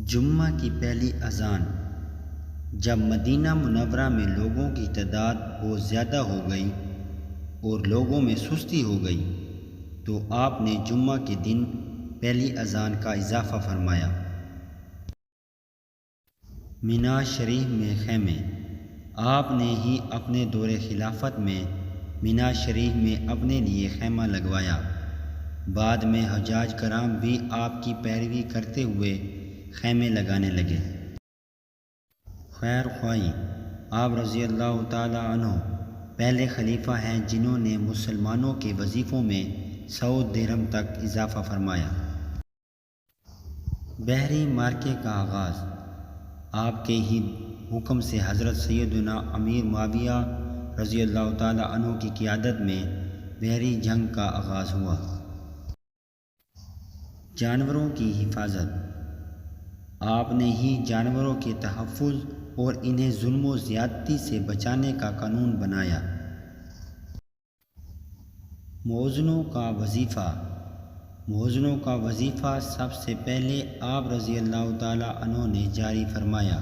جمعہ کی پہلی اذان۔ جب مدینہ منورہ میں لوگوں کی تعداد بہت زیادہ ہو گئی اور لوگوں میں سستی ہو گئی تو آپ نے جمعہ کے دن پہلی اذان کا اضافہ فرمایا۔ مینا شریف میں خیمے۔ آپ نے ہی اپنے دور خلافت میں مینا شریف میں اپنے لیے خیمہ لگوایا۔ بعد میں حجاج کرام بھی آپ کی پیروی کرتے ہوئے خیمے لگانے لگے۔ خیر خواہی۔ آپ رضی اللہ تعالی عنہ پہلے خلیفہ ہیں جنہوں نے مسلمانوں کے وظیفوں میں 100 درہم تک اضافہ فرمایا۔ بحری معرکے کا آغاز۔ آپ کے ہی حکم سے حضرت سیدنا امیر معاویہ رضی اللہ تعالی عنہ کی قیادت میں بحری جنگ کا آغاز ہوا۔ جانوروں کی حفاظت۔ آپ نے ہی جانوروں کے تحفظ اور انہیں ظلم و زیادتی سے بچانے کا قانون بنایا۔ مؤذنوں کا وظیفہ۔ مؤذنوں کا وظیفہ سب سے پہلے آپ رضی اللہ تعالی عنہ نے جاری فرمایا۔